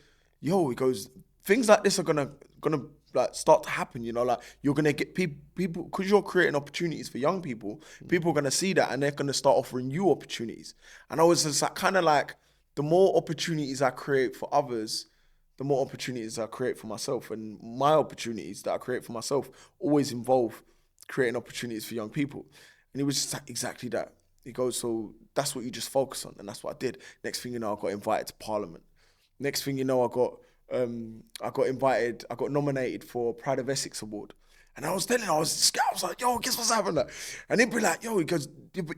"Things like this are gonna like start to happen, you know, like you're gonna get people because you're creating opportunities for young people. People are gonna see that and they're gonna start offering you opportunities." And I was just like, kind of like, the more opportunities I create for others, the more opportunities I create for myself. And my opportunities that I create for myself always involve creating opportunities for young people. And he was just like, exactly that. He goes, "So that's what you just focus on." And that's what I did. Next thing you know, I got invited to Parliament. Next thing you know, I got nominated for Pride of Essex Award. And I was like, "Yo, guess what's happening?" And he'd be like, "Yo," he goes, "Yeah, but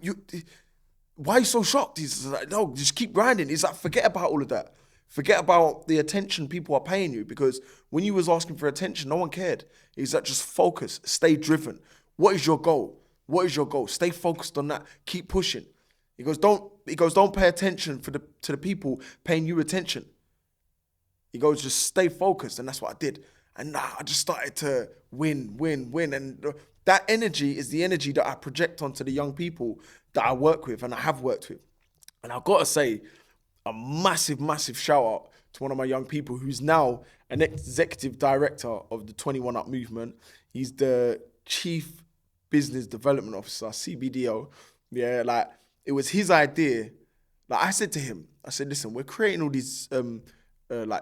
why are you so shocked?" He's like, "No, just keep grinding." He's like, "Forget about all of that. Forget about the attention people are paying you, because when you was asking for attention, no one cared." He's like, "Just focus, stay driven. What is your goal? What is your goal? Stay focused on that. Keep pushing." He goes, don't pay attention to the people paying you attention." He goes, "Just stay focused." And that's what I did. And I just started to win. And that energy is the energy that I project onto the young people that I work with and I have worked with. And I've got to say, a massive, massive shout out to one of my young people who's now an executive director of the 21 Up movement. He's the Chief Business Development Officer, CBDO. Yeah, like, it was his idea. Like, I said to him, I said, "Listen, we're creating all these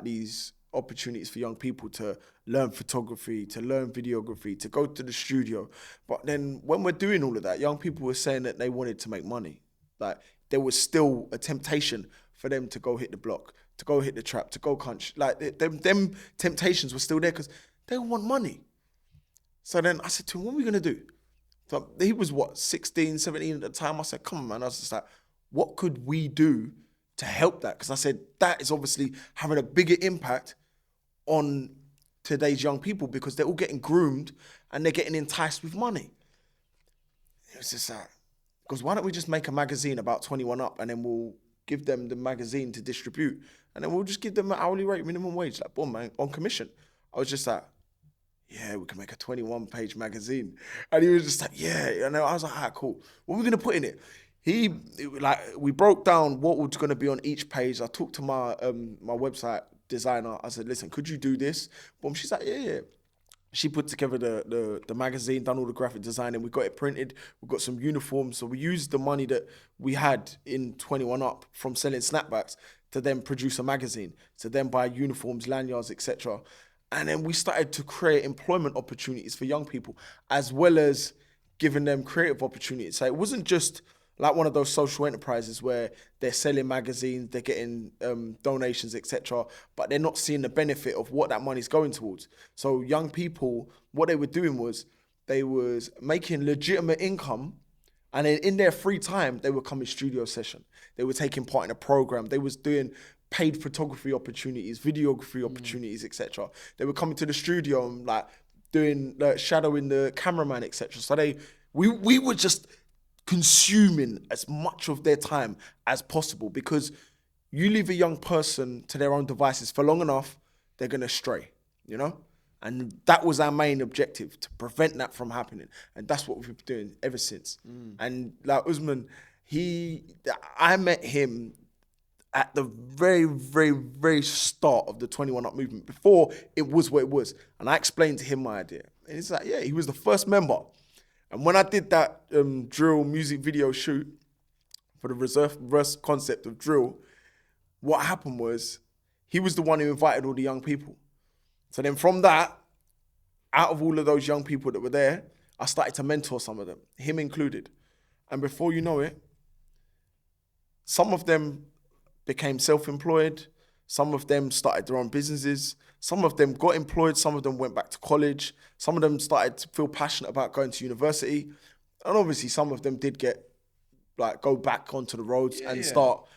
these opportunities for young people to learn photography, to learn videography, to go to the studio. But then when we're doing all of that, young people were saying that they wanted to make money. Like, there was still a temptation for them to go hit the block, to go hit the trap, to go country. Like, them temptations were still there because they want money." So then I said to him, "What are we going to do?" So he was 16, 17 at the time. I said, "Come on, man." I was just like, what could we do to help that? Because I said, that is obviously having a bigger impact on today's young people, because they're all getting groomed and they're getting enticed with money. It was just like, because why don't we just make a magazine about 21 Up and then we'll give them the magazine to distribute and then we'll just give them an hourly rate, minimum wage, like, boom, man, on commission. I was just like, "Yeah, we can make a 21-page magazine." And he was just like, "Yeah." And I was like, "All right, cool. What are we going to put in it?" We broke down what was going to be on each page. I talked to my website designer. I said, "Listen, could you do this?" Boom. She's like, "Yeah." She put together the magazine, done all the graphic design, and we got it printed. We got some uniforms. So we used the money that we had in 21 Up from selling snapbacks to then produce a magazine, to then buy uniforms, lanyards, etc. And then we started to create employment opportunities for young people, as well as giving them creative opportunities. So it wasn't just like one of those social enterprises where they're selling magazines, they're getting donations, etc., but they're not seeing the benefit of what that money's going towards. So young people, what they were doing was they was making legitimate income, and then in their free time, they would come in studio session. They were taking part in a program. They was doing paid photography opportunities, videography opportunities, etc. They were coming to the studio and like doing shadowing the cameraman, etc. So we were just consuming as much of their time as possible, because you leave a young person to their own devices for long enough, they're gonna stray, you know? And that was our main objective, to prevent that from happening. And that's what we've been doing ever since. And like Usman, I met him at the very, very, very start of the 21 Up movement, before it was what it was. And I explained to him my idea. And he's like, yeah, he was the first member. And when I did that drill music video shoot for the reverse concept of drill, what happened was he was the one who invited all the young people. So then from that, out of all of those young people that were there, I started to mentor some of them, him included. And before you know it, some of them became self-employed. Some of them started their own businesses. Some of them got employed. Some of them went back to college. Some of them started to feel passionate about going to university. And obviously some of them did go back onto the roads and start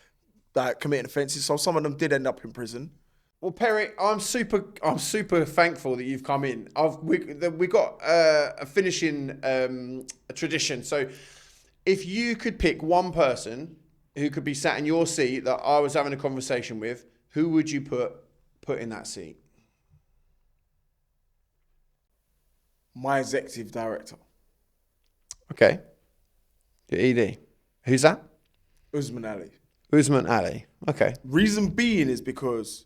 committing offences. So some of them did end up in prison.
Well, Perry, I'm super thankful that you've come in. We got a finishing a tradition. So if you could pick one person who could be sat in your seat that I was having a conversation with, who would you put in that seat?
My executive director.
Okay. Your ED. Who's that?
Usman Ali.
Usman Ali. Okay.
Reason being is because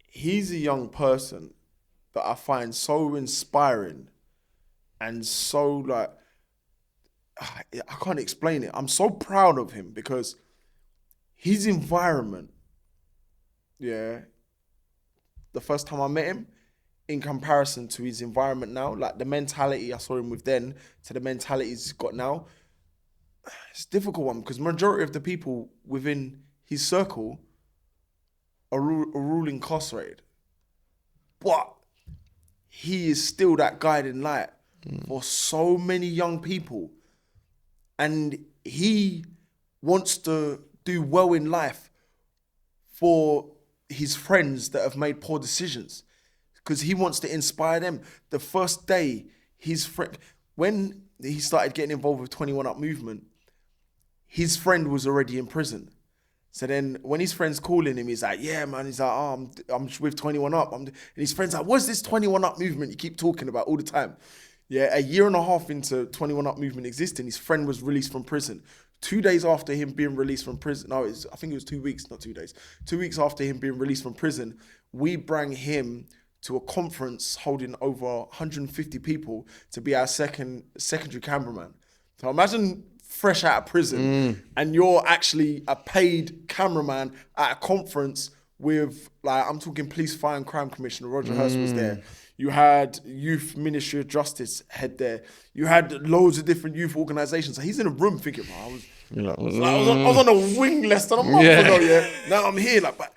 he's a young person that I find so inspiring and so like, I can't explain it. I'm so proud of him because his environment, the first time I met him, in comparison to his environment now, like the mentality I saw him with then to the mentality he's got now, it's a difficult one because majority of the people within his circle are all incarcerated. But he is still that guiding light for so many young people. And he wants to do well in life for his friends that have made poor decisions, because he wants to inspire them. The first day, when he started getting involved with 21 Up movement, his friend was already in prison. So then when his friend's calling him, he's like, yeah, man. He's like, I'm with 21 Up. And his friend's like, what's this 21 Up movement you keep talking about all the time? Yeah, a year and a half into 21 Up movement existing, his friend was released from prison. 2 days after him being released from prison, I think it was 2 weeks, not 2 days. 2 weeks after him being released from prison, we bring him to a conference holding over 150 people to be our secondary cameraman. So imagine fresh out of prison and you're actually a paid cameraman at a conference with, like, I'm talking Police, Fire and Crime Commissioner Roger Hurst was there. You had Youth Ministry of Justice head there. You had loads of different youth organisations. So he's in a room thinking, I was on a wing less than a month ago, Now I'm here. But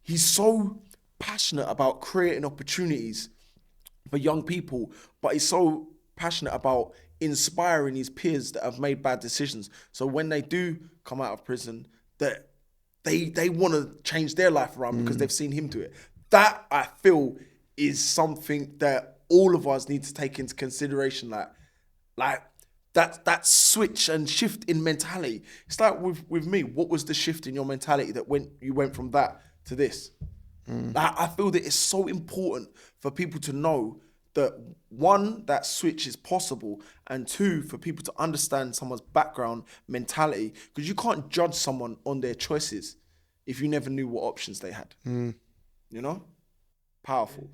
he's so passionate about creating opportunities for young people, but he's so passionate about inspiring his peers that have made bad decisions. So when they do come out of prison, that they want to change their life around because they've seen him do it. That, I feel, is something that all of us need to take into consideration. Like that switch and shift in mentality. It's like with me, what was the shift in your mentality that you went from that to this? Like, I feel that it's so important for people to know that, one, that switch is possible, and two, for people to understand someone's background, mentality, because you can't judge someone on their choices if you never knew what options they had. You know? Powerful.